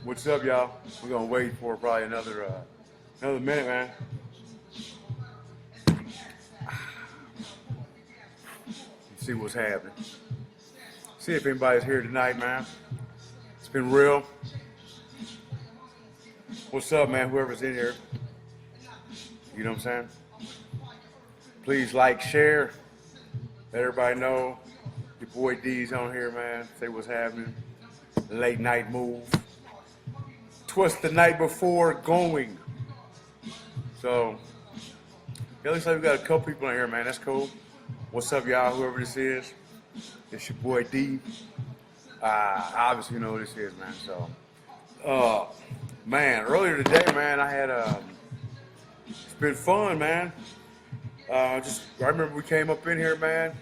What's up, y'all? We're gonna wait for probably another minute, man. See what's happening. See if anybody's here tonight, man. It's been real. What's up, man? Whoever's in here. You know what I'm saying? Please like, share, let everybody know. Your boy D's on here, man. Say what's happening. Late night move. Twas the night before going. So, it looks like we got a couple people in here, man. That's cool. What's up, y'all? Whoever this is. It's your boy D. Obviously, you know who this is, man. So, man, earlier today, man, I had it's been fun, man. I remember we came up in here, man.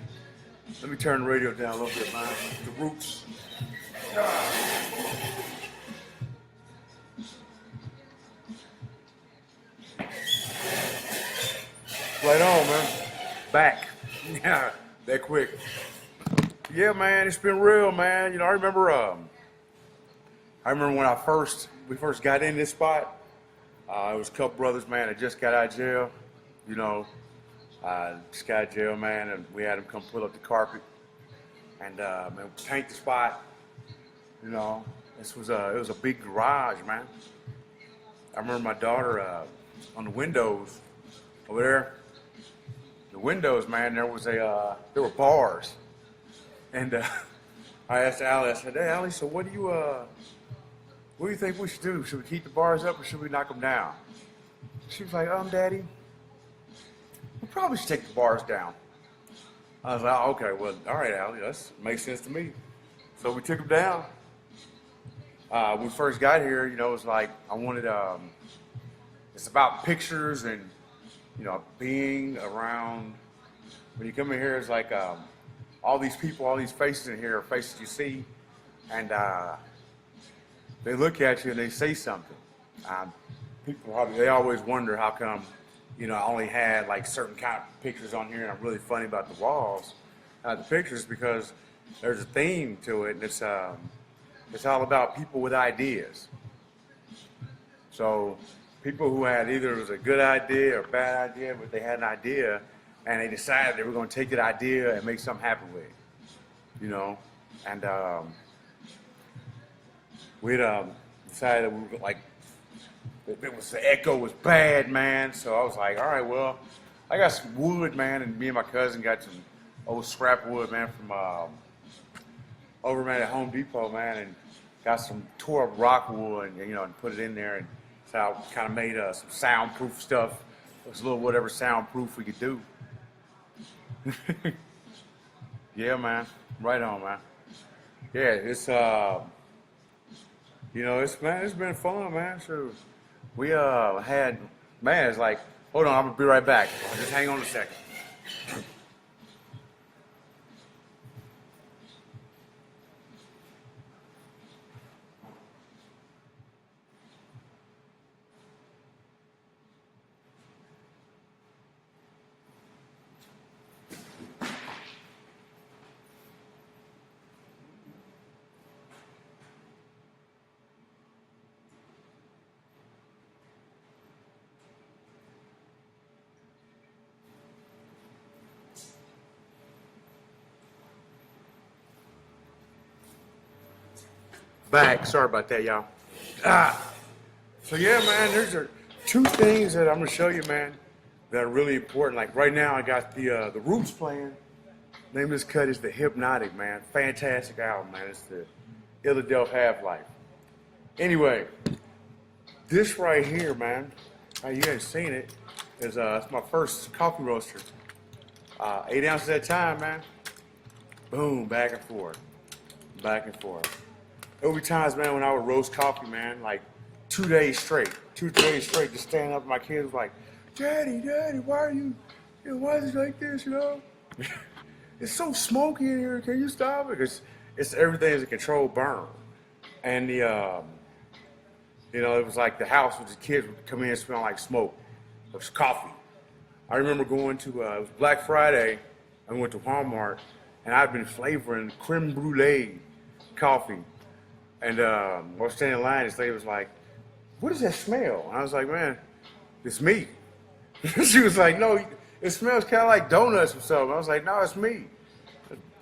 Let me turn the radio down a little bit, man. The Roots. Right on, man. Back. Yeah, that quick. Yeah, man, it's been real, man. You know, I remember when we first got in this spot. It was a couple brothers, man, that just got out of jail. You know, just got out of jail, man, and we had them come pull up the carpet and man, paint the spot. You know, it was a big garage, man. I remember my daughter on the windows over there. The windows, man, there were bars, and I asked Allie. I said, "Hey, Allie, so what do you think we should do? Should we keep the bars up or should we knock them down?" She was like, Daddy, we probably should take the bars down." I was like, oh, "Okay, well, all right, Allie, that makes sense to me." So we took them down. When we first got here, you know, it was like I wanted. It's about pictures and, you know, being around. When you come in here, it's like all these people, all these faces in here are faces you see, and they look at you and they say something. They always wonder how come, you know, I only had like certain kind of pictures on here, and I'm really funny about the walls, the pictures, because there's a theme to it, and it's all about people with ideas. So people who had either it was a good idea or a bad idea, but they had an idea and they decided they were going to take that idea and make something happen with it, you know. And we'd decided that we were like, the echo was bad, man. So I was like, all right, well, I got some wood, man, and me and my cousin got some old scrap wood, man, from over, man, at Home Depot, man, and got some tore up rock wood, and, you know, and put it in there, and so I kind of made some soundproof stuff. It was a little whatever soundproof we could do. Yeah, man. Right on, man. Yeah, it's you know, it's been fun, man. So we had, man, it's like, hold on, I'm gonna be right back. Just hang on a second. Back. Sorry about that, y'all. So yeah, man, there's two things that I'm gonna show you, man, that are really important. Like right now, I got the Roots playing. Name of this cut is The Hypnotic, man. Fantastic album, man. It's the Illadelph Half-Life. Anyway, this right here, man, you guys seen it, is it's my first coffee roaster. 8 ounces at a time, man. Boom, back and forth. Back and forth. There'll be times, man, when I would roast coffee, man, like 2 days straight. 2 days straight, just standing up, and my kids was like, Daddy, why are you know, why is it like this, you know? It's so smoky in here, can you stop it? Because it's everything is a controlled burn. And it was like the house with the kids would come in and smell like smoke or coffee. I remember going to it was Black Friday. I went to Walmart, and I'd been flavoring creme brulee coffee. And I was standing in line, and this lady was like, "What does that smell?" And I was like, "Man, it's me." She was like, "No, it smells kind of like donuts or something." I was like, "No, it's me."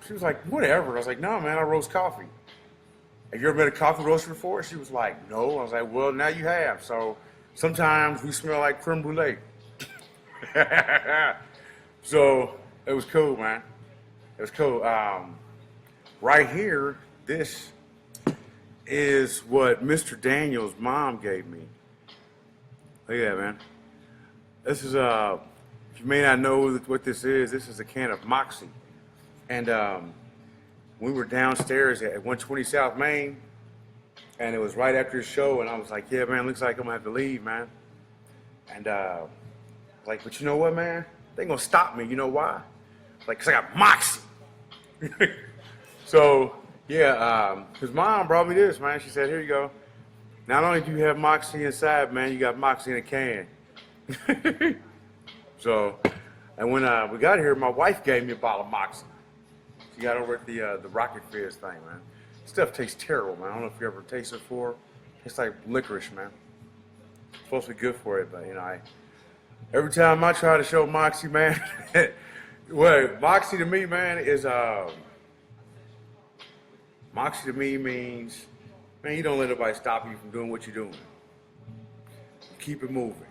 She was like, "Whatever." I was like, "No, man, I roast coffee." Have you ever been a coffee roaster before? She was like, "No." I was like, "Well, now you have." So sometimes we smell like creme brulee. So it was cool, man. It was cool. Right here, this is what Mr. Daniel's mom gave me. Look at that, man. This is if you may not know what this is a can of Moxie. And we were downstairs at 120 South Main, and it was right after the show, and I was like, "Yeah, man, looks like I'm gonna have to leave, man." And like, but you know what, man? They ain't gonna stop me. You know why? Like, 'cause I got Moxie. So yeah, his mom brought me this, man. She said, "Here you go. Not only do you have Moxie inside, man, you got Moxie in a can." So, and when we got here, my wife gave me a bottle of Moxie. She got over at the Rocket Fizz thing, man. Stuff tastes terrible, man. I don't know if you ever tasted it before. It's like licorice, man. It's supposed to be good for it, but every time I try to show Moxie, man, well, Moxie to me, man, is Moxie to me means, man, you don't let nobody stop you from doing what you're doing. You keep it moving.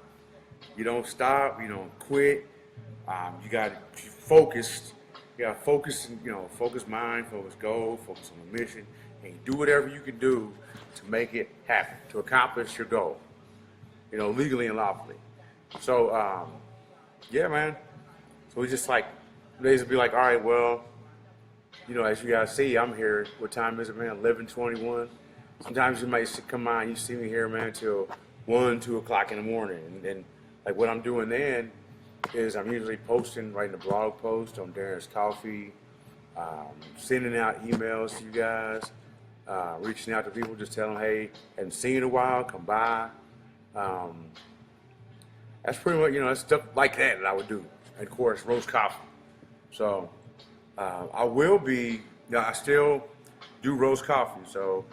You don't stop. You don't quit. You got to be focused. You got to focus, focus mind, focus goal, focus on the mission, and you do whatever you can do to make it happen, to accomplish your goal, legally and lawfully. So, yeah, man. So we just like, days would be like, all right, well, as you guys see, I'm here. What time is it, man? 11:21. Sometimes you might come on, you see me here, man, till 1, 2 o'clock in the morning. And like what I'm doing then is I'm usually writing a blog post on Darren's Coffee, sending out emails to you guys, reaching out to people, just telling them, hey, haven't seen you in a while, come by. That's pretty much, that's stuff like that I would do. And of course, roast coffee. So I will be, I still do roast coffee. So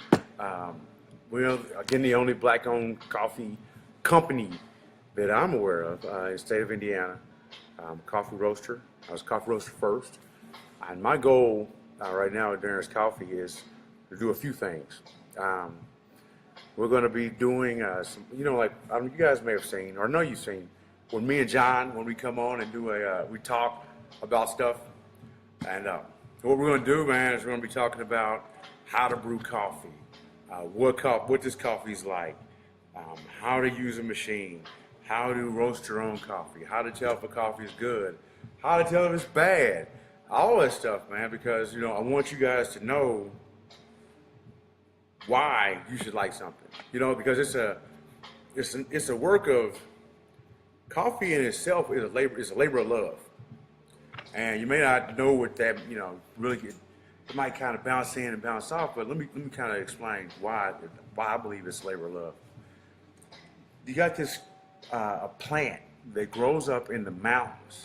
we're, again, the only black-owned coffee company that I'm aware of in the state of Indiana. Coffee roaster. I was a coffee roaster first. And my goal right now at Darren's Coffee is to do a few things. We're going to be doing some, you guys may have seen, or know you've seen, when me and John, when we come on and do we talk about stuff. And what we're going to do, man, is we're going to be talking about how to brew coffee, what this coffee is like, how to use a machine, how to roast your own coffee, how to tell if a coffee is good, how to tell if it's bad, all that stuff, man, because, I want you guys to know why you should like something, because it's a work of, coffee in itself is a labor of love. And you may not know what that, really it might kind of bounce in and bounce off, but let me kind of explain why I believe it's labor of love. You got this a plant that grows up in the mountains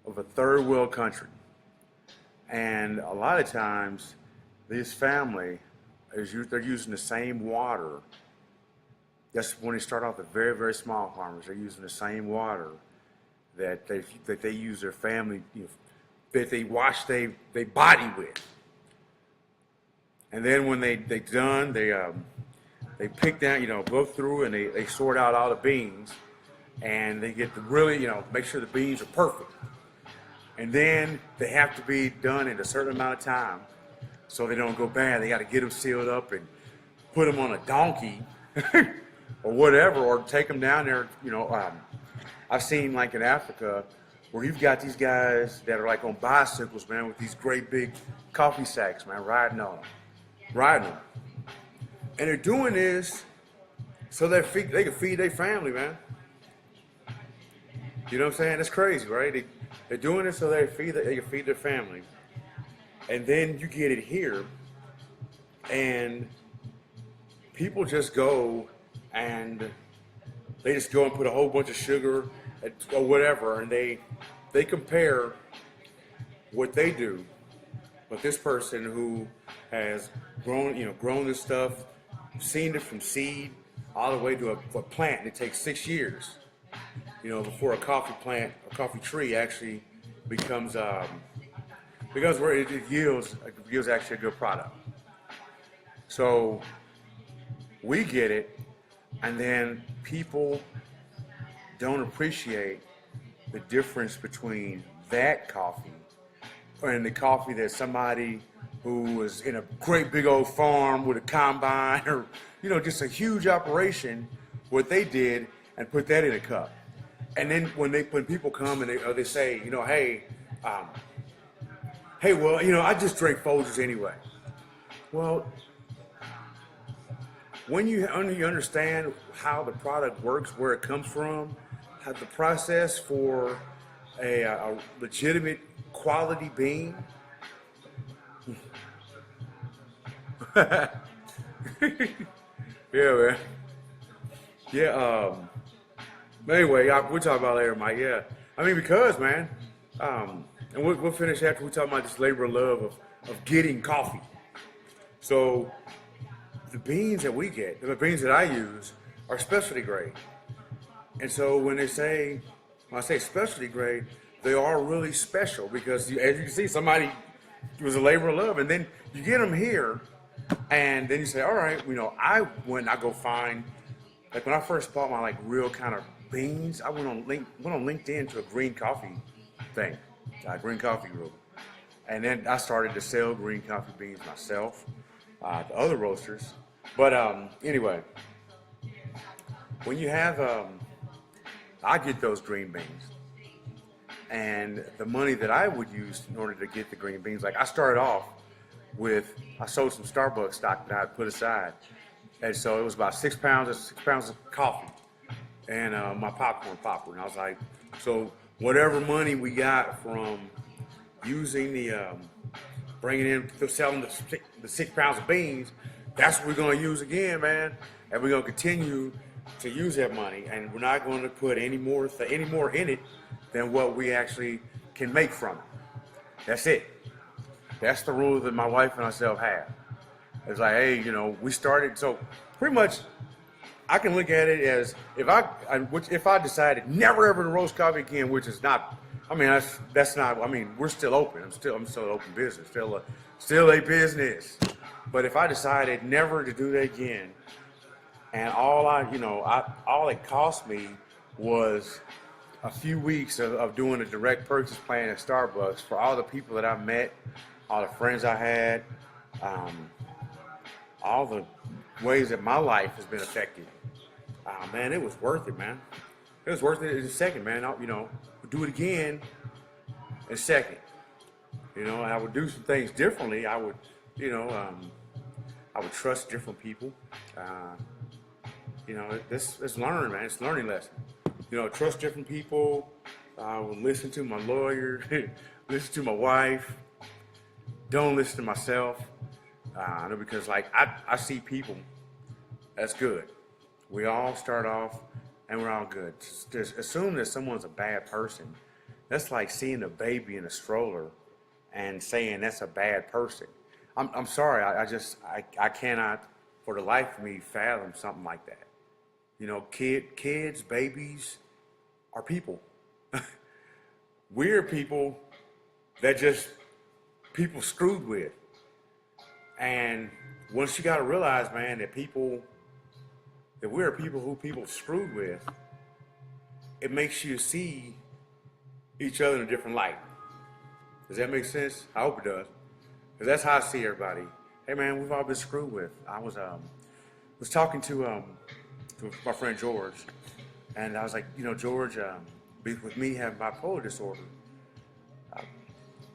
of a third world country. And a lot of times, this family, they're using the same water. That's when they start off, the very, very small farmers. They're using the same water that they use their family, that they wash their body with. And then when they done, they pick down, go through and they sort out all the beans, and they get to really, make sure the beans are perfect. And then they have to be done in a certain amount of time so they don't go bad. They got to get them sealed up and put them on a donkey or whatever, or take them down there. I've seen, like in Africa, where you've got these guys that are like on bicycles, man, with these great big coffee sacks, man, riding them. And they're doing this so they can feed their family, man. You know what I'm saying? That's crazy, right? They're doing it so they can feed their family. And then you get it here, And people just go and they just go and put a whole bunch of sugar or whatever, and they compare what they do with this person who has grown this stuff, seen it from seed all the way to a plant. And it takes 6 years, before a coffee tree actually becomes where it yields actually a good product. So we get it, and then people don't appreciate the difference between that coffee and the coffee that somebody who was in a great big old farm with a combine or, just a huge operation, what they did and put that in a cup. And then when people come and they say, hey, well, I just drink Folgers anyway. Well, when you understand how the product works, where it comes from, how the process for a legitimate quality bean. Yeah, man. Yeah. But anyway, we'll talk about it later, Mike. Yeah. I mean, because, man, and we'll finish after we talk about this labor of love of getting coffee. So the beans that we get, the beans that I use, are specialty grade. And so when I say specialty grade, they are really special because, as you can see, somebody was a labor of love. And then you get them here, and then you say, all right, I go find, like when I first bought my real kind of beans, I went on LinkedIn to a green coffee thing, green coffee group. And then I started to sell green coffee beans myself to other roasters. But anyway, when you have, I get those green beans. And the money that I would use in order to get the green beans, I started off with, I sold some Starbucks stock that I had put aside. And so it was about 6 pounds of coffee and my popcorn popper. And I was like, so whatever money we got from using bringing in, selling the 6 pounds of beans, that's what we're going to use again, man. And we're going to continue to use that money. And we're not going to put any more in it than what we actually can make from it. That's it. That's the rule that my wife and myself have. It's like, hey, we started, so pretty much I can look at it as if I decided never ever to roast coffee again, which is not, that's not, we're still open. I'm still an open business, still a business. But if I decided never to do that again, and all it cost me was a few weeks of doing a direct purchase plan at Starbucks for all the people that I met, all the friends I had, all the ways that my life has been affected. Man, it was worth it, man. It was worth it in a second, man. Do it again in a second. I would do some things differently. I would trust different people. It's learn, man. It's a learning lesson. Trust different people. I would listen to my lawyer, listen to my wife. Don't listen to myself. Because I see people. That's good. We all start off and we're all good. Just assume that someone's a bad person. That's like seeing a baby in a stroller and saying that's a bad person. I'm sorry. I cannot for the life of me fathom something like that. Kids, babies are people. We're people that just people screwed with. And once you got to realize, man, that we're people who people screwed with, it makes you see each other in a different light. Does that make sense? I hope it does. Because that's how I see everybody. Hey, man, we've all been screwed with. I was talking to my friend George, and I was like, George, with me having bipolar disorder,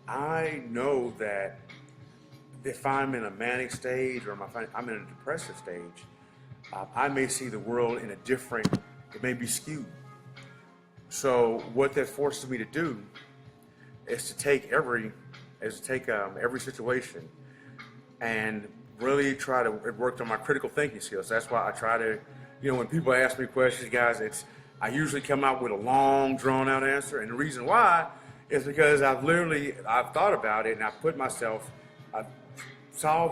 I know that if I'm in a manic stage or I'm in a depressive stage, I may see the world in a different, it may be skewed. So what that forces me to do is to take every situation and really try to it worked on my critical thinking skills. That's why I try to, when people ask me questions, guys, I usually come out with a long, drawn out answer. And the reason why is because I've thought about it and I saw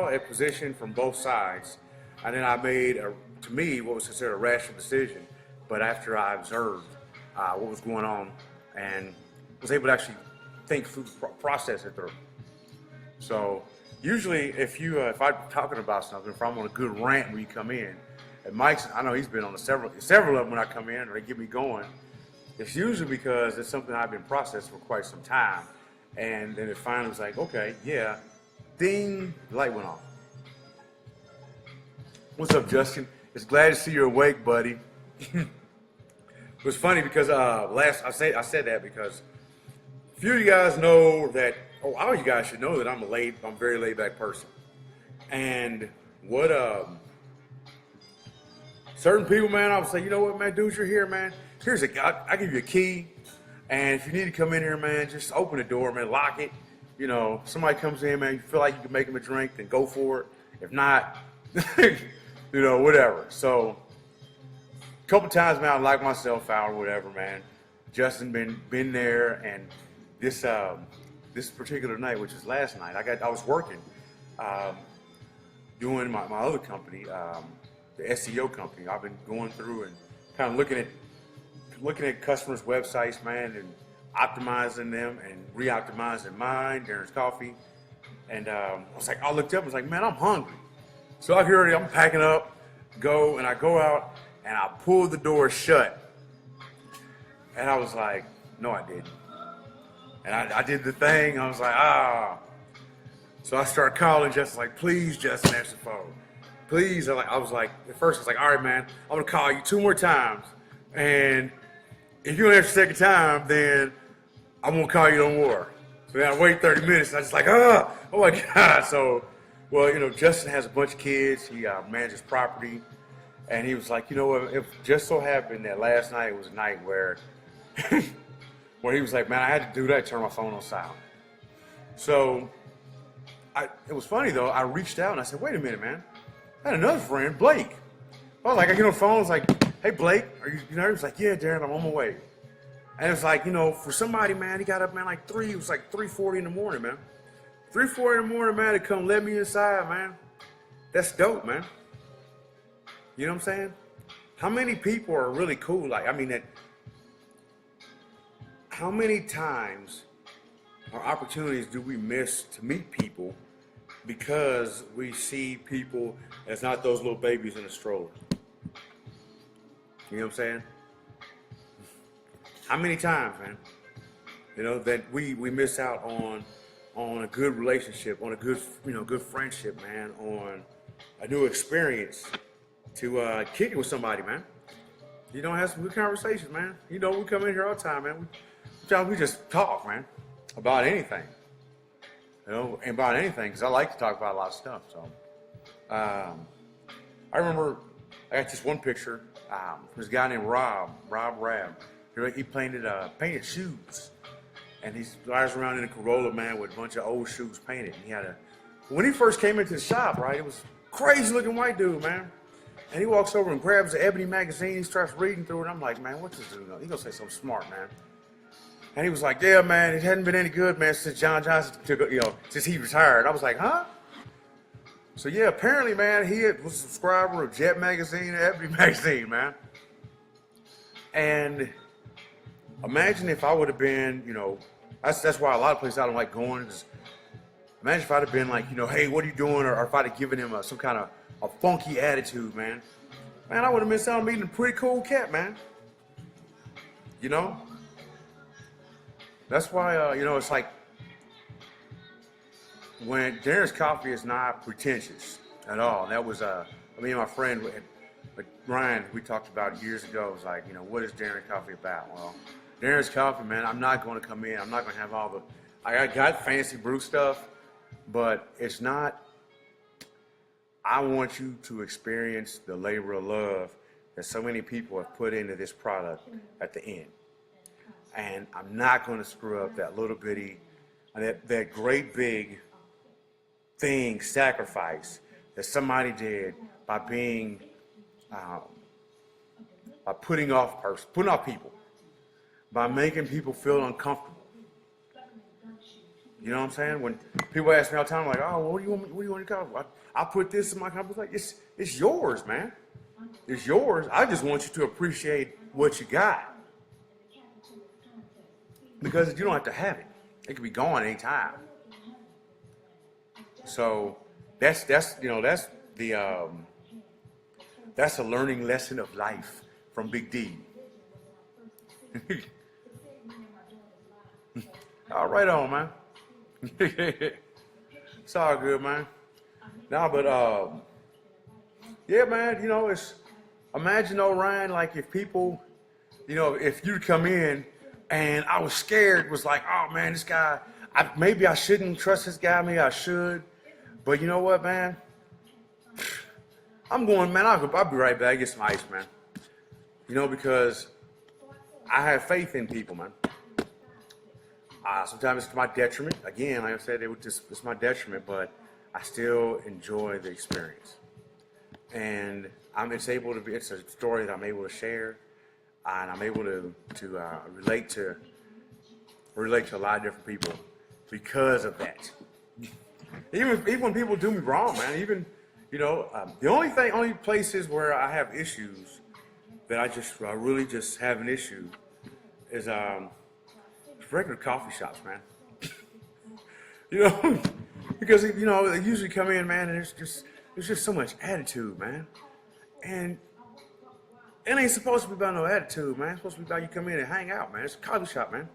a position from both sides, and then I made to me what was considered a rational decision. But after I observed what was going on and was able to actually think through, process it through. So usually, if I'm talking about something, if I'm on a good rant when you come in, and Mike's, I know he's been on several of them when I come in or they get me going. It's usually because it's something I've been processing for quite some time, and then it finally was like, okay, yeah, ding, the light went off. What's up, Justin? It's glad to see you're awake, buddy. It was funny because I said that because a few of you guys know that. Oh, all you guys should know that I'm a very laid back person. And what certain people, man, I would say, you know what, man, dude, you're here, man. Here's I give you a key, and if you need to come in here, man, just open the door, man, lock it. Somebody comes in, man, you feel like you can make them a drink, then go for it. If not, whatever. So a couple times, man, I locked myself out or whatever, man. Justin been there, and this particular night, which is last night, I was working, doing my other company, the SEO company. I've been going through and kind of looking at customers' websites, man, and optimizing them and re-optimizing mine, Darren's Coffee. And I looked up and was like, man, I'm hungry. So I'm packing up, I go out and I pull the door shut. And I was like, no, I didn't. And I did the thing. I was like, So I started calling Justin, like, please, Justin, answer the phone. Please. I was like, at first I was like, all right, man, I'm going to call you 2 more times. And if you don't answer the second time, then I won't call you no more. So then I wait 30 minutes. And I was just like, oh my God. So, well, Justin has a bunch of kids. He manages property. And he was like, you know what, it just so happened that last night was a night where where he was like, man, I had to do that, turn my phone on silent. So it was funny though, I reached out and I said, wait a minute, man. I had another friend, Blake. I was like, I get on the phone, I was like, hey Blake, are you nervous? He was like, yeah, Darren, I'm on my way. And it was like, for somebody, man, he got up, man, it was like 3:40 in the morning, man. 3:40 in the morning, man, to come let me inside, man. That's dope, man. You know what I'm saying? How many people are really cool? How many times or opportunities do we miss to meet people because we see people as not those little babies in a stroller? You know what I'm saying? How many times, man? That we miss out on a good relationship, on a good friendship, man, on a new experience to kick it with somebody, man. Have some good conversations, man. We come in here all the time, man. We just talk, man, about anything. About anything, because I like to talk about a lot of stuff. So, I remember I got this one picture. This guy named Rob Rab. He painted shoes, and he drives around in a Corolla, man, with a bunch of old shoes painted. And when he first came into the shop, right, it was crazy looking white dude, man. And he walks over and grabs the Ebony magazine. He starts reading through it. I'm like, man, what's this dude know? He's gonna say something smart, man. And he was like, yeah, man, it hadn't been any good, man, since John Johnson since he retired. I was like, huh? So yeah, apparently, man, he was a subscriber of Jet magazine and Ebony magazine, man. And imagine if I would have been, that's why a lot of places I don't like going. Imagine if I'd have been like, hey, what are you doing? Or if I'd have given him some kind of a funky attitude, man. Man, I would have missed out on meeting a pretty cool cat, man. That's why, it's like when Darren's Coffee is not pretentious at all. And that was, me and my friend, Ryan, we talked about years ago. It was like, what is Darren's Coffee about? Well, Darren's Coffee, man, I'm not going to come in. I'm not going to have all I got fancy brew stuff, but it's not. I want you to experience the labor of love that so many people have put into this product at the end. And I'm not going to screw up that little bitty, that great big thing, sacrifice that somebody did by being, um, by putting off people, by making people feel uncomfortable. You know what I'm saying? When people ask me all the time, like, "Oh, well, what do you want? What do you want to go?" I put this in my company. Like, it's yours, man. It's yours. I just want you to appreciate what you got, because you don't have to have it. It can be gone anytime. So that's that's a learning lesson of life from Big D. All right on, man. It's all good, man. Nah, but yeah, man. It's imagine though, Ryan. Like if people, if you come in and I was scared, was like, oh man, this guy. Maybe I shouldn't trust this guy. Maybe I should. But you know what, man? I'm going, man. I'll be right back. Get some ice, man. Because I have faith in people, man. Sometimes it's to my detriment. Again, like I said, it's my detriment, but I still enjoy the experience. And it's a story that I'm able to share, and I'm able to relate to a lot of different people because of that. Even when people do me wrong, man. The only places where I have issues that I really just have an issue is regular coffee shops, man. Because they usually come in, man, and there's just so much attitude, man. And it ain't supposed to be about no attitude, man. It's supposed to be about you come in and hang out, man. It's a coffee shop, man.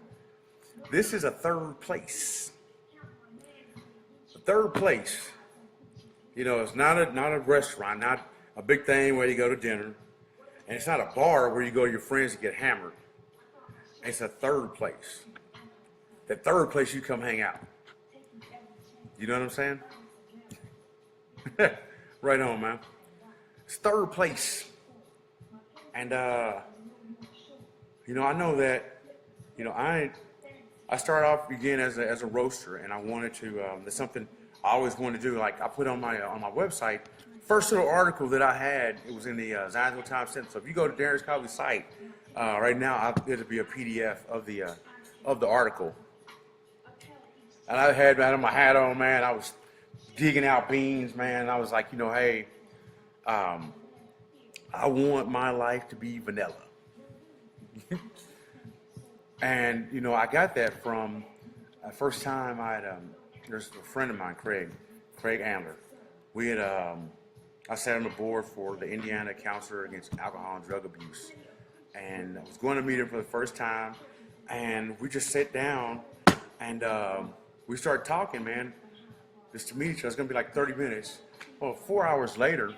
This is a third place. A third place. It's not a restaurant, not a big thing where you go to dinner. And it's not a bar where you go to your friends to get hammered. It's a third place. The third place you come hang out. You know what I'm saying? Right on, man. It's third place. And, I know that, I started off again as a roaster, and I wanted to, there's something I always wanted to do. Like I put on my website, first little article that I had, it was in the Zionsville Times Sentinel. So if you go to Darren's Coffee site, right now it'll be a PDF of the article. And I had my hat on, man. I was digging out beans, man. I was like, hey, I want my life to be vanilla. And, I got that from the first time there's a friend of mine, Craig Andler. We had, I sat on the board for the Indiana Counselor Against Alcohol and Drug Abuse. And I was going to meet him for the first time. And we just sat down and we started talking, man, just to meet each other. It's going to be like 30 minutes. Well, 4 hours later,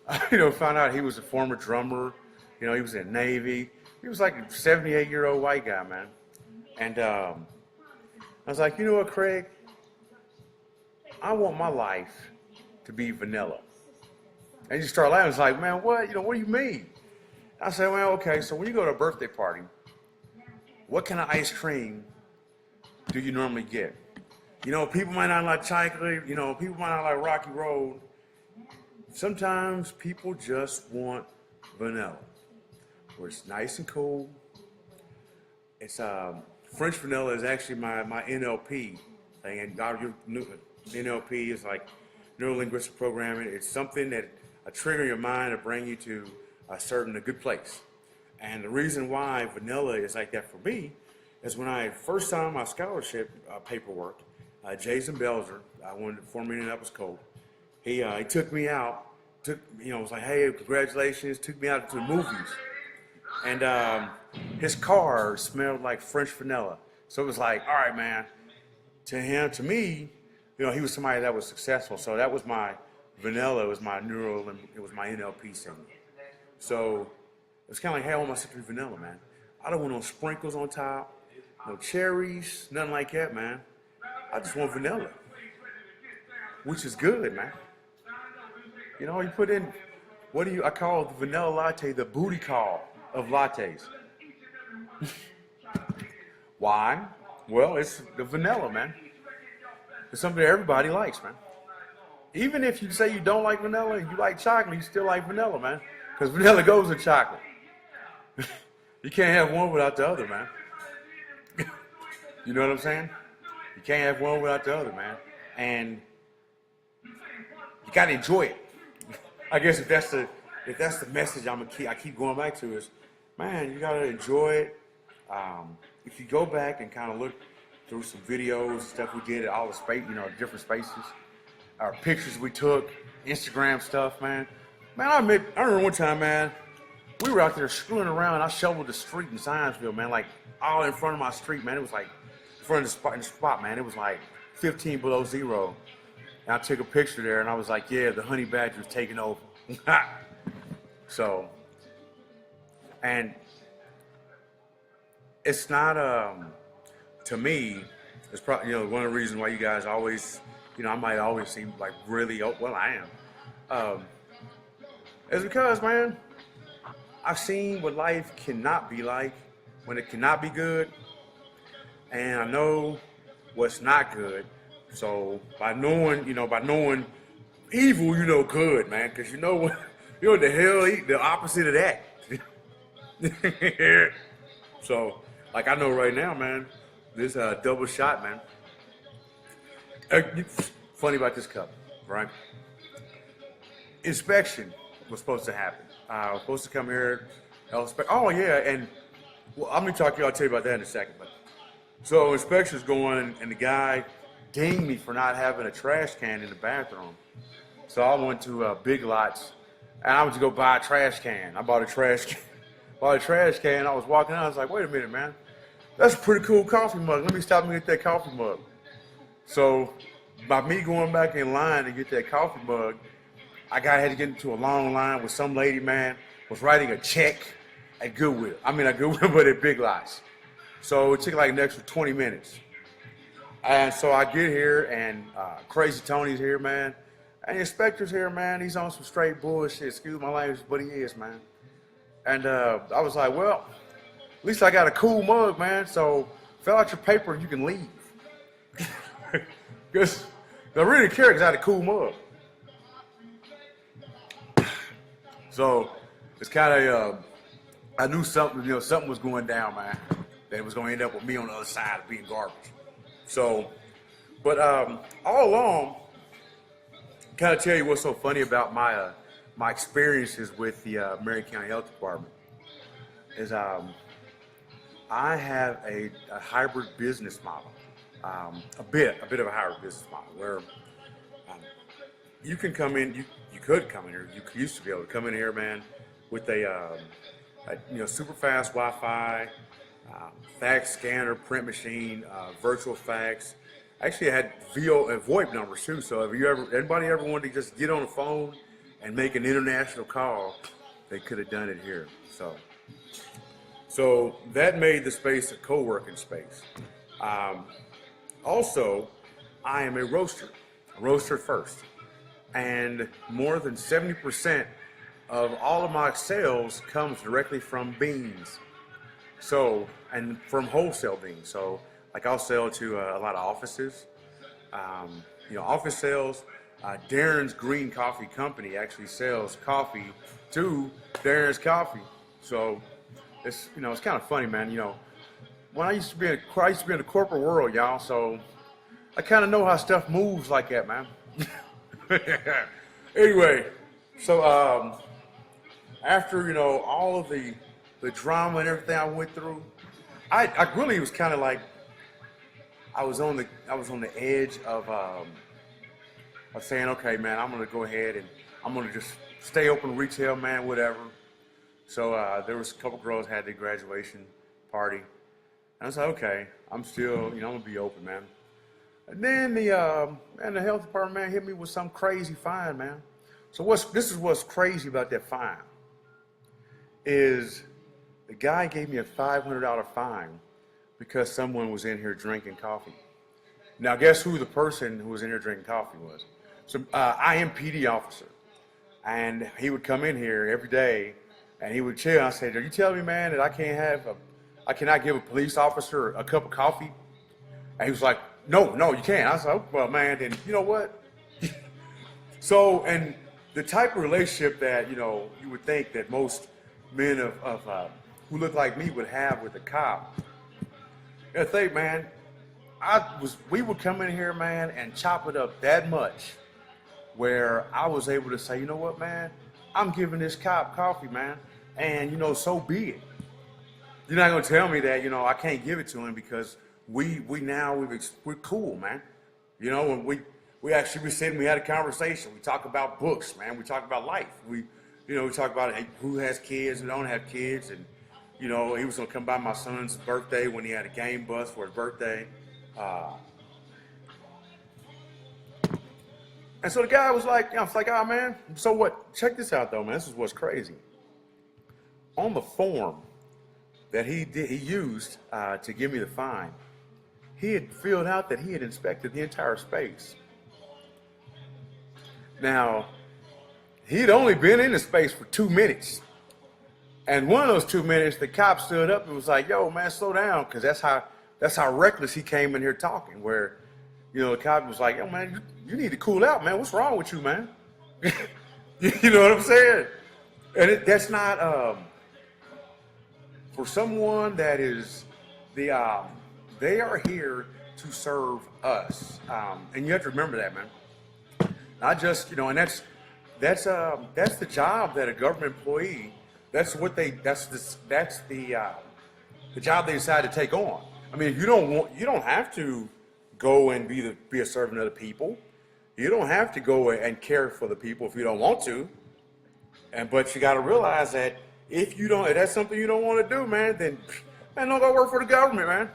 found out he was a former drummer. He was in the Navy. He was like a 78-year-old white guy, man. And I was like, you know what, Craig? I want my life to be vanilla. And he started laughing. It's like, man, what? What do you mean? I said, well, okay, so when you go to a birthday party, what kind of ice cream do you normally get? People might not like chocolate. People might not like Rocky Road. Sometimes people just want vanilla, where it's nice and cool. It's French vanilla is actually my NLP thing, and NLP is like neuro-linguistic programming. It's something that a trigger in your mind to bring you to a good place. And the reason why vanilla is like that for me is when I first signed my scholarship paperwork, Jason Belzer, former Indianapolis Colt, he took me out, was like, hey, congratulations, took me out to the movies. And his car smelled like French vanilla. So it was like, all right, man, to me, he was somebody that was successful. So that was my vanilla, it was my it was my NLP signal. So it's kind of like, hey, I want my citrus vanilla, man. I don't want no sprinkles on top, no cherries, nothing like that, man. I just want vanilla, which is good, man. You put in, I call the vanilla latte the booty call of lattes. Why? Well, it's the vanilla, man. It's something that everybody likes, man. even if you say you don't like vanilla and you like chocolate, you still like vanilla, man. Because vanilla goes with chocolate. You can't have one without the other, man. You know what I'm saying? You can't have one without the other, man. And you gotta enjoy it. I guess if that's the message I keep going back to is, man, you gotta enjoy it. If you go back and kind of look through some videos, stuff we did at all the space, different spaces, our pictures we took, Instagram stuff, man. Man, I remember one time, man, we were out there screwing around. I shoveled the street in Zionsville, man, like all in front of my street, man. It was like in front of the spot, man. It was like 15 below zero. And I took a picture there, and I was like, yeah, the honey badger's taking over. So, and it's not, to me, it's probably, one of the reasons why you guys always, I might always seem like really, well, I am. It's because, man, I've seen what life cannot be like when it cannot be good. And I know what's not good. So by knowing evil, you know good, man, because you know what the hell, the opposite of that. So, like I know right now, man, this double shot, man. Funny about this cup, right? Inspection was supposed to happen. I was supposed to come here. Oh yeah, and well, I'll tell you about that in a second. But so inspection's going, and the guy dinged me for not having a trash can in the bathroom. So I went to Big Lots, and I went to go buy a trash can. I bought a trash can. I was walking out. I was like, wait a minute, man. That's a pretty cool coffee mug. Let me stop and get that coffee mug. So by me going back in line to get that coffee mug, I had to get into a long line with some lady, man, was writing a check at Goodwill. But at Big Lots. So it took like an extra 20 minutes. And so I get here, and Crazy Tony's here, man. And the inspector's here, man. He's on some straight bullshit. Excuse my language, but he is, man. And I was like, well, at least I got a cool mug, man. So fill out your paper and you can leave. Because I really care because I had a cool mug. So it's kind of, I knew something, something was going down, man. That it was going to end up with me on the other side of being garbage. So, but all along, kind of tell you what's so funny about my experiences with the Marion County Health Department is I have a hybrid business model, a bit of a hybrid business model where you can come in, you could come in here, you used to be able to come in here, man, with a super fast Wi-Fi, fax scanner, print machine, virtual fax. Actually, I had VoIP numbers too. So if anybody ever wanted to just get on the phone and make an international call, they could have done it here. So that made the space a co-working space. Also, I am a roaster first, and more than 70% of all of my sales comes directly from beans. So, and from wholesale beans. So, like I'll sell to a lot of offices, office sales. Darren's Green Coffee Company actually sells coffee to Darren's Coffee. So, it's it's kind of funny, man. When I used to be in the corporate world, y'all. So, I kind of know how stuff moves like that, man. Anyway, so after all of the drama and everything I went through, I really was kind of like I was on the edge of saying, okay, man, I'm gonna go ahead and I'm gonna just stay open retail, man, whatever. So there was a couple girls had their graduation party, and I was like, okay, I'm still, I'm gonna be open, man. And then the health department, man, hit me with some crazy fine, man. So this is what's crazy about that fine is the guy gave me a $500 fine because someone was in here drinking coffee. Now, guess who the person who was in here drinking coffee was? So, IMPD officer. And he would come in here every day and he would chill. I said, are you telling me, man, that I cannot give a police officer a cup of coffee? And he was like, no, you can't. I was like, well, man, then you know what? So, and the type of relationship that, you would think that most men who look like me would have with a cop. I think, man, we would come in here, man, and chop it up that much where I was able to say, you know what, man, I'm giving this cop coffee, man, and, so be it. You're not gonna tell me that, I can't give it to him because we're cool, man. When we actually were sitting, we had a conversation. We talk about books, man. We talk about life. We talk about who has kids, who don't have kids, and he was gonna come by my son's birthday when he had a game bus for his birthday. And so the guy was like, oh man, so what? Check this out though, man. This is what's crazy. On the form that he used to give me the fine, he had filled out that he had inspected the entire space. Now, he'd only been in the space for 2 minutes. And one of those 2 minutes, the cop stood up and was like, yo, man, slow down, because that's how reckless he came in here talking, where, the cop was like, yo, man, you need to cool out, man. What's wrong with you, man? You know what I'm saying? And that's not, for someone that is, they are here to serve us. And you have to remember that, man. Not just, and that's the job that a government employee, that's the job they decide to take on. I mean, you don't have to go and be a servant of the people. You don't have to go and care for the people if you don't want to. But you got to realize that if that's something you don't want to do, man, then don't go work for the government, man.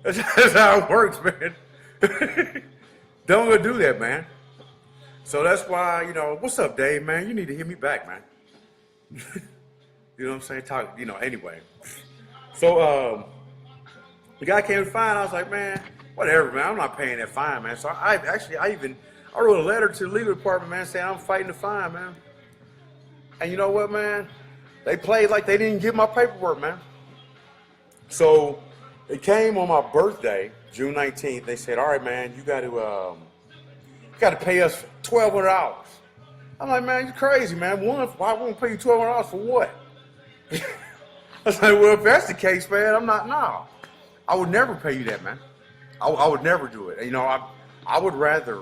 That's how it works, man. Don't go do that, man. So that's why, what's up, Dave, man? You need to hit me back, man. You know what I'm saying? Anyway. So, the guy came to fine. I was like, man, whatever, man. I'm not paying that fine, man. So I wrote a letter to the legal department, man, saying I'm fighting the fine, man. And you know what, man? They played like they didn't get my paperwork, man. So it came on my birthday, June 19th. They said, all right, man, you got to pay us $1,200. I'm like, man, you're crazy, man. Why won't I pay you $1,200 for what? I was like, well, if that's the case, man, no. I would never pay you that, man. I would never do it. I would rather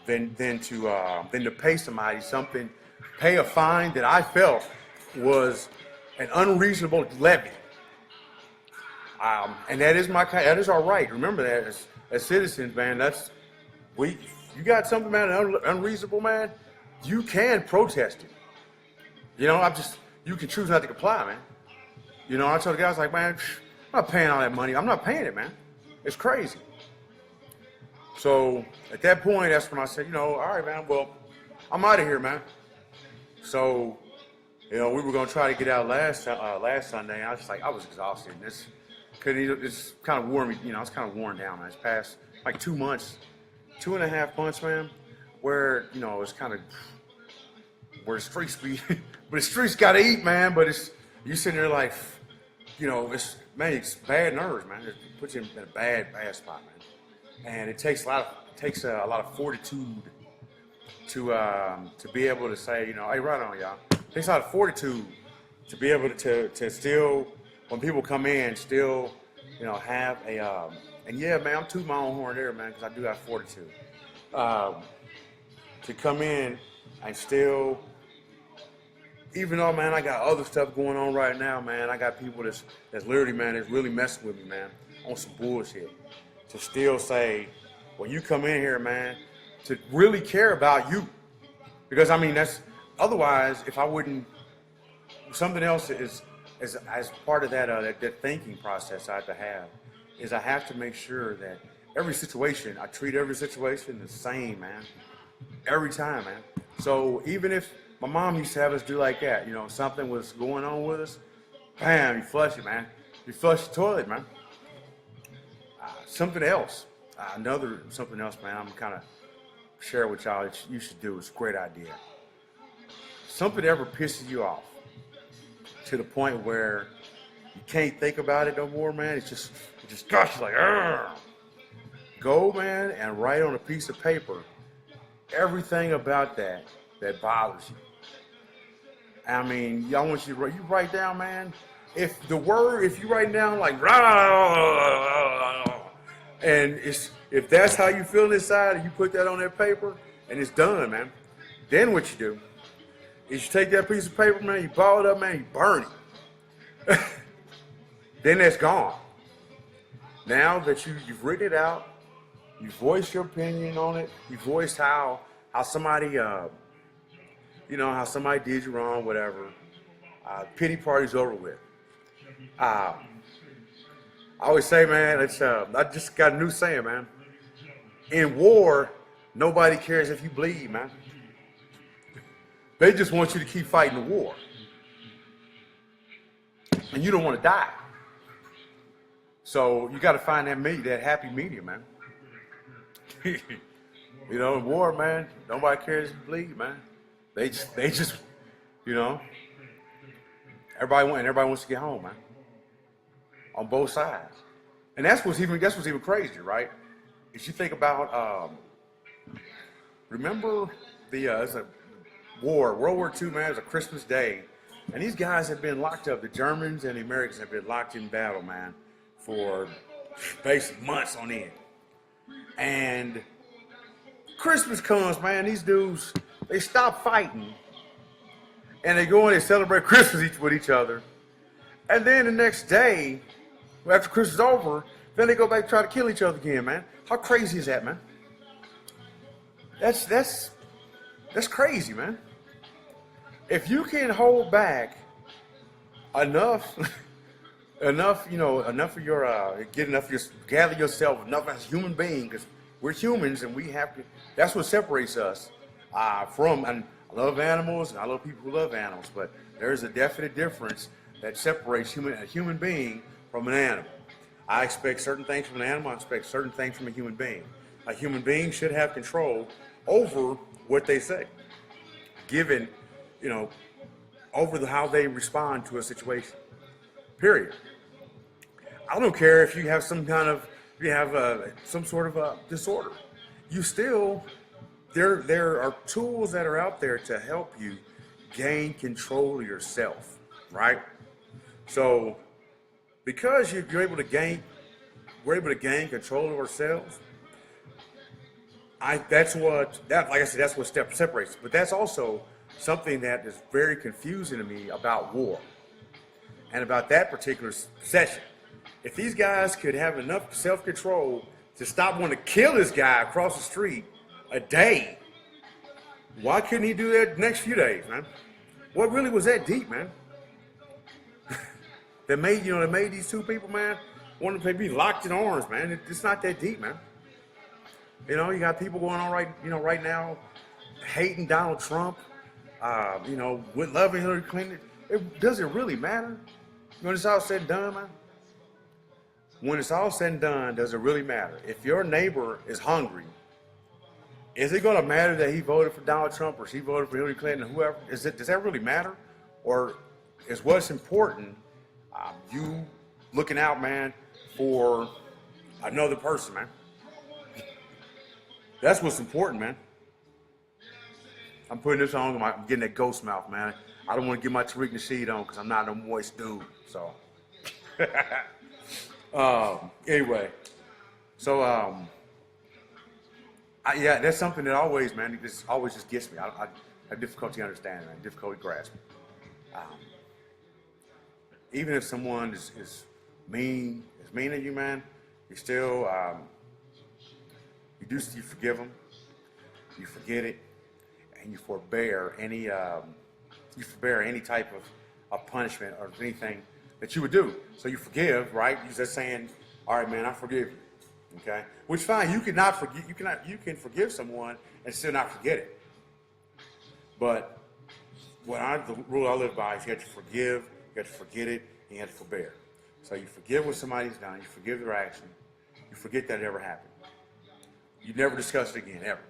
than to pay somebody something, pay a fine that I felt was an unreasonable levy. And that is our right. Remember that as citizens, man. You got something, man, unreasonable, man. You can protest it. You can choose not to comply, man. I told the guy, I was like, man, I'm not paying all that money. I'm not paying it, man. It's crazy. So at that point, that's when I said, all right, man, well, I'm out of here, man. So, we were going to try to get out last Sunday. And I was exhausted. It's kind of wore me, it's kind of worn down, man. It's past like 2 months, 2.5 months, man, where, it's kind of, where the streets be, but the streets got to eat, man. But you sitting there like, it's bad nerves, man. It puts you in a bad spot, man. And it takes a lot of fortitude to be able to say, hey, right on, y'all. It takes a lot of fortitude to be able to still, when people come in, still, have a, and yeah, man, I'm tooting my own horn there, man, because I do have fortitude. To come in and still, even though, man, I got other stuff going on right now, man, I got people that's literally, man, that's really messing with me, man, on some bullshit. To still say, when you come in here, man, to really care about you. Because, that's, otherwise, if I wouldn't, something else is as part of that thinking process I have to make sure that I treat every situation the same, man. Every time, man. So even if my mom used to have us do like that, something was going on with us, bam, you flush it, man. You flush the toilet, man. Something else, man, I'm kind of sharing with y'all that you should do. It's a great idea. Something ever pisses you off to the point where you can't think about it no more, man. It just gosh, like, argh. Go, man, and write on a piece of paper everything about that bothers you. I mean, y'all want you write down, man. If you write down like rah, and if that's how you feel inside, and you put that on that paper, and it's done, man. Then what you do is you take that piece of paper, man, you ball it up, man, you burn it. Then that's gone. Now that you've written it out, you voiced your opinion on it, you voiced how somebody how somebody did you wrong, whatever. Pity party's over with. I always say, man, I just got a new saying, man. In war, nobody cares if you bleed, man. They just want you to keep fighting the war. And you don't want to die. So you got to find that happy medium, man. In war, man, nobody cares if you bleed, man. They just, everybody wants to get home, man. On both sides, and that's what's even crazier, right? If you think about, remember it's a war, World War II, man. It was a Christmas Day, and these guys have been locked up. The Germans and the Americans have been locked in battle, man, for basically months on end. And Christmas comes, man. These dudes, they stop fighting, and they go and they celebrate Christmas with each other. And then the next day, after Christmas is over, then they go back and try to kill each other again, man. How crazy is that, man? That's crazy, man. If you can hold back enough of your, gather yourself enough as a human being, because we're humans and we have to, that's what separates us from, and I love animals and I love people who love animals, but there's a definite difference that separates a human being from an animal. I expect certain things from an animal, I expect certain things from a human being. A human being should have control over what they say, given, over how they respond to a situation. Period. I don't care if you have some sort of a disorder. You still, there are tools that are out there to help you gain control of yourself, right? So, because we're able to gain control of ourselves. That's what separates. But that's also something that is very confusing to me about war, and about that particular session. If these guys could have enough self-control to stop wanting to kill this guy across the street a day, why couldn't he do that the next few days, man? What really was that deep, man? That made these two people, man, want to be locked in arms, man. It's not that deep, man. You got people going on right now, hating Donald Trump, with loving Hillary Clinton. Does it really matter when it's all said and done, man? When it's all said and done, does it really matter? If your neighbor is hungry, is it going to matter that he voted for Donald Trump or she voted for Hillary Clinton or whoever? Does that really matter? Or is what's important you looking out, man, for another person, man? That's what's important, man. I'm putting this on, I'm getting that ghost mouth, man. I don't want to get my Tariq Nasheed on because I'm not a moist dude, so. Anyway, so that's something that always, man, this always just gets me. I have difficulty understanding, man, difficulty grasping. Even if someone is mean to you, man, you still you forgive them, you forget it, and you forbear any type of punishment or anything that you would do. So you forgive, right? You're just saying, all right, man, I forgive you. Okay? Which fine, you can forgive someone and still not forget it. But the rule I live by is you have to forgive, you have to forget it, and you have to forbear. So you forgive what somebody's done, you forgive their action, you forget that it ever happened. You never discuss it again, ever.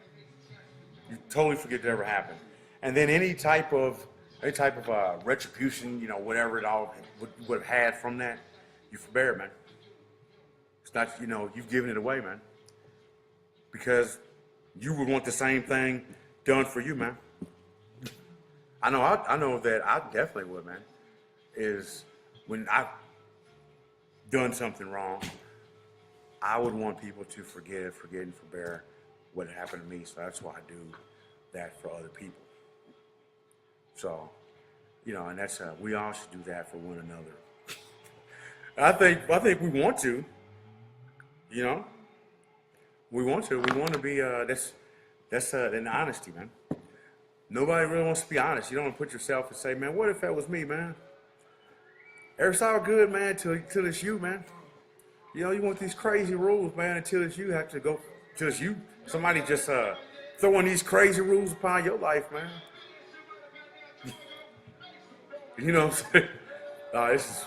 You totally forget that it ever happened. And then any type of retribution, whatever it all would have had from that, you forbear, man. It's not, you've given it away, man. Because you would want the same thing done for you, man. I know that I definitely would, man. Is when I've done something wrong, I would want people to forgive, forget, and forbear what happened to me. So that's why I do that for other people. So, and that's we all should do that for one another. I think we want to, you know, we want to. We want to be. That's an honesty, man. Nobody really wants to be honest. You don't want to put yourself and say, man, what if that was me, man? It's all good, man, till it's you, man. You want these crazy rules, man, until it's you have to go, till it's you. Somebody just throwing these crazy rules upon your life, man. You know what I'm saying? This is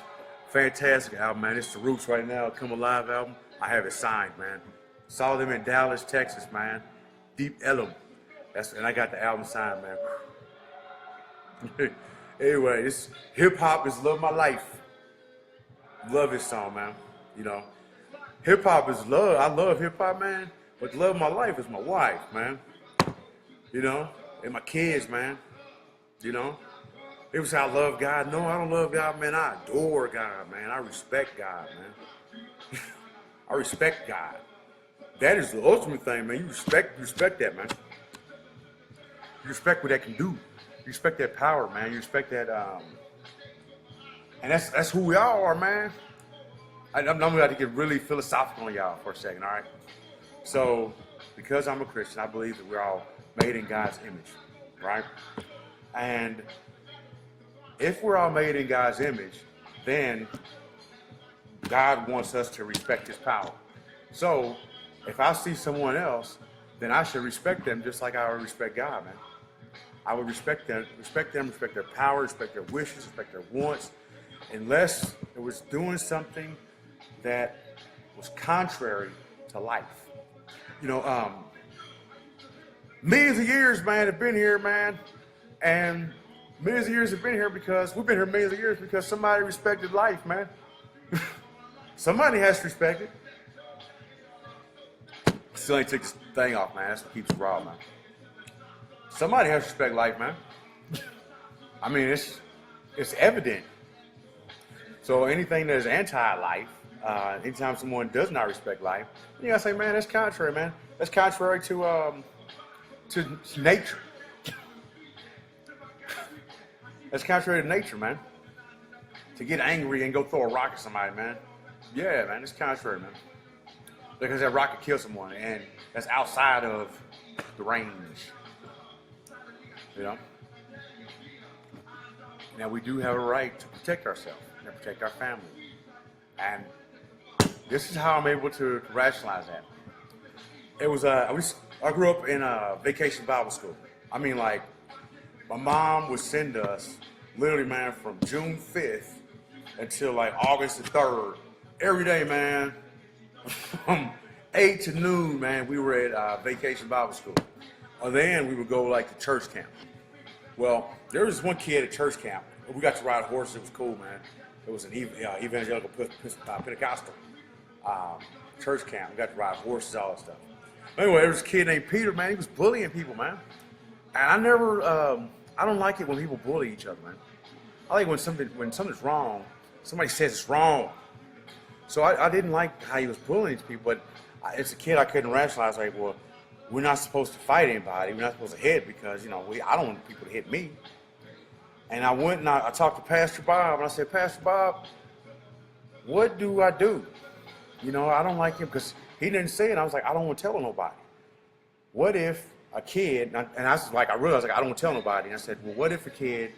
fantastic album, man. It's The Roots right now, Come Alive album. I have it signed, man. Saw them in Dallas, Texas, man. Deep Ellum. And I got the album signed, man. Anyway, this hip hop is love my life. Love this song, man. Hip hop is love. I love hip hop, man. But the love of my life is my wife, man. And my kids, man. People say I love God. No, I don't love God, man. I adore God, man. I respect God, man. I respect God. That is the ultimate thing, man. You respect that, man. You respect what that can do. You respect that power, man. You respect that, and that's who we all are, man. I'm going to get really philosophical on y'all for a second, all right? So, because I'm a Christian, I believe that we're all made in God's image, right? And if we're all made in God's image, then God wants us to respect his power. So, if I see someone else, then I should respect them just like I would respect God, man. I would respect them, respect their power, respect their wishes, respect their wants, unless it was doing something that was contrary to life. Millions of years, man, have been here, man, and millions of years have been here because we've been here millions of years because somebody respected life, man. Somebody has to respect it. Still ain't took this thing off, man. That's what keeps it raw, man. Somebody has to respect life, man. I mean, it's evident. So anything that is anti-life, anytime someone does not respect life, you gotta say, man, that's contrary, man. That's contrary to nature. That's contrary to nature, man. To get angry and go throw a rock at somebody, man. Yeah, man, it's contrary, man. Because that rock could kill someone, and that's outside of the range. Now we do have a right to protect ourselves and protect our family. And this is how I'm able to rationalize that. It was I grew up in a vacation Bible school. I mean, like, my mom would send us literally, man, from June 5th until like August the 3rd. Every day, man, from 8 to noon, man, we were at vacation Bible school. Or then we would go like to church camp. Well, there was one kid at church camp. We got to ride horses. It was cool, man. It was an evangelical Pentecostal church camp. We got to ride horses, all that stuff. Anyway, there was a kid named Peter, man. He was bullying people, man. And I don't like it when people bully each other, man. I like when something's wrong, somebody says it's wrong. So I didn't like how he was bullying these people, but as a kid, I couldn't rationalize, like, well, we're not supposed to fight anybody. We're not supposed to hit because, I don't want people to hit me. And I went and I talked to Pastor Bob, and I said, Pastor Bob, what do I do? I don't like him because he didn't say it. I was like, I don't want to tell nobody. What if a kid, and I realized, like, I don't want to tell nobody. And I said, well, what if a kid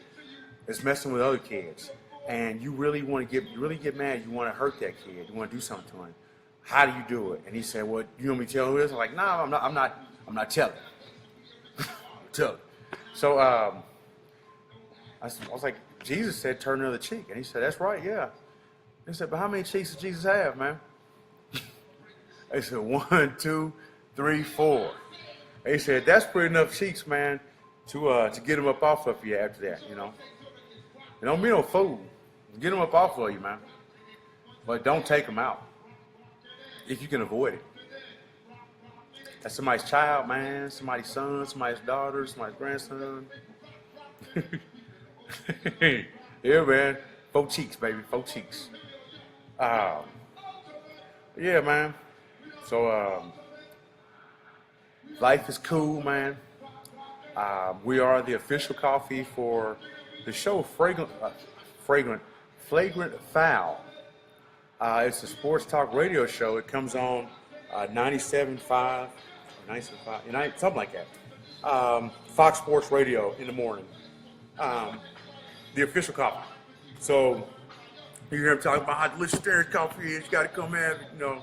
is messing with other kids and you really get mad, you want to hurt that kid, you want to do something to him? How do you do it? And he said, well, you want me to tell who it is? I'm like, no, I'm not telling. Tell. So I was like, Jesus said, turn the other cheek. And he said, that's right, yeah. He said, but how many cheeks does Jesus have, man? They said, 1, 2, 3, 4. He said, that's pretty enough cheeks, man, to get him up off of you after that, don't be no fool. Get him up off of you, man. But don't take him out if you can avoid it. That's somebody's child, man. Somebody's son, somebody's daughter, somebody's grandson. Yeah, man. 4 cheeks, baby. 4 cheeks. Um, yeah, man. So, life is cool, man. We are the official coffee for the show Flagrant Foul. It's a sports talk radio show. It comes on 97.5, 97.5, something like that. Fox Sports Radio in the morning. The official coffee. So you hear him talking about how delicious their coffee is. You got to come in, you know.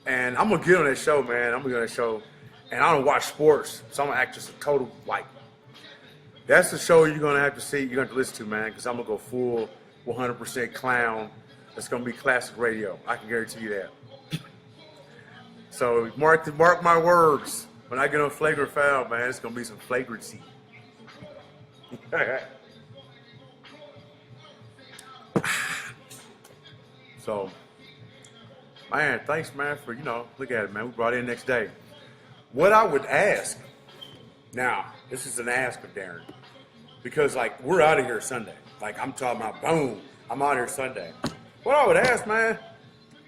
And I'm gonna get on that show, man. I'm gonna get on that show, and I don't watch sports, so I'm gonna act just a total like. That's the show you're gonna have to see. You're gonna have to listen to, man, because I'm gonna go full 100% clown. It's gonna be classic radio. I can guarantee you that. So mark my words. When I get on Flagrant Foul, man, it's gonna be some flagrancy. So, man, thanks, man, for, look at it, man. We brought it in next day. What I would ask, now, this is an ask of Darren, because, like, we're out of here Sunday. Like, I'm talking about, boom, I'm out of here Sunday. What I would ask, man,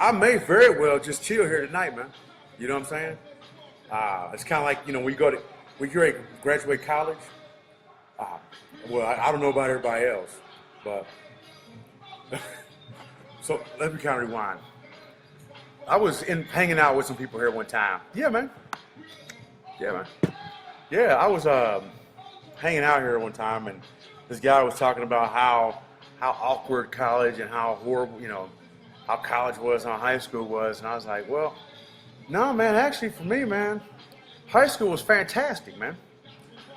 I may very well just chill here tonight, man. You know what I'm saying? It's kind of like, we graduate college. Well, I don't know about everybody else, but so let me kind of rewind. I was hanging out with some people here one time. Yeah, man. Yeah, I was hanging out here one time, and this guy was talking about how awkward college and how horrible, how college was and how high school was. And I was like, well, no, man, actually for me, man, high school was fantastic, man.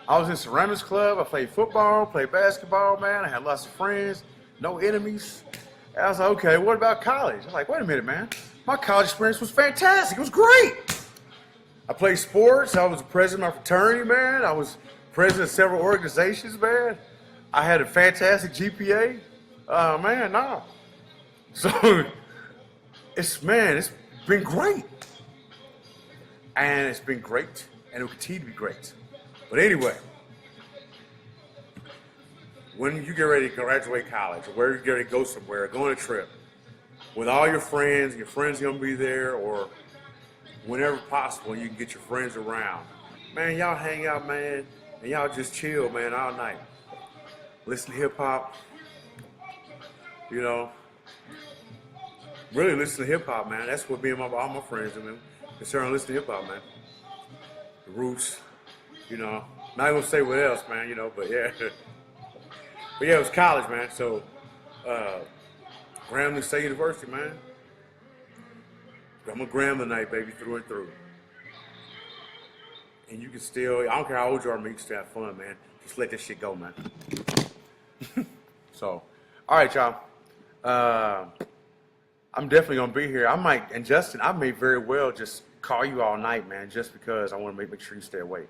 I was in ceramics club. I played football, played basketball, man. I had lots of friends, no enemies. And I was like, okay, what about college? I was like, wait a minute, man. My college experience was fantastic. It was great. I played sports. I was the president of my fraternity, man. I was president of several organizations, man. I had a fantastic GPA. Man, nah. So, it's been great. And it's been great. And it will continue to be great. But anyway, when you get ready to graduate college, or where you get ready to go somewhere, go on a trip, with all your friends are going to be there, or whenever possible, you can get your friends around. Man, y'all hang out, man, and y'all just chill, man, all night. Listen to hip-hop, really listen to hip-hop, man. That's what me and all my friends do, man. They starting to listen to hip-hop, man. The Roots, not gonna say what else, man, but yeah. But yeah, it was college, man, so Grambling State University, man. I'm a Grambling tonight, baby, through and through. And you can still, I don't care how old you are, man, you can still have fun, man. Just let that shit go, man. So, all right, y'all. I'm definitely going to be here. And Justin, I may very well just call you all night, man, just because I want to make sure you stay awake.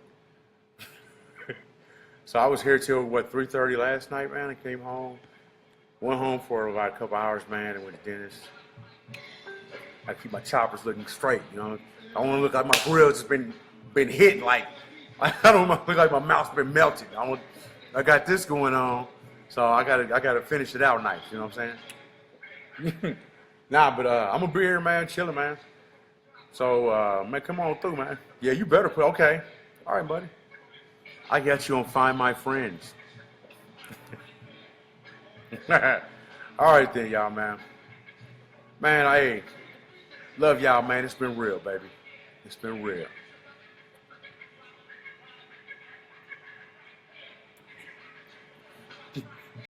So I was here till, 3:30 last night, man. I came home. Went home for about a couple hours, man, and went to the dentist. I keep my choppers looking straight, I don't want to look like my grill's just been hit, like, I don't want to look like my mouth's been melted. I got this going on, so I gotta finish it out nice, you know what I'm saying? Nah, but I'm gonna be here, man, chilling, man. So, man, come on through, man. Yeah, you better put, okay. All right, buddy. I got you on Find My Friends. All right then, y'all, man. Man, love y'all, man. It's been real, baby. It's been real.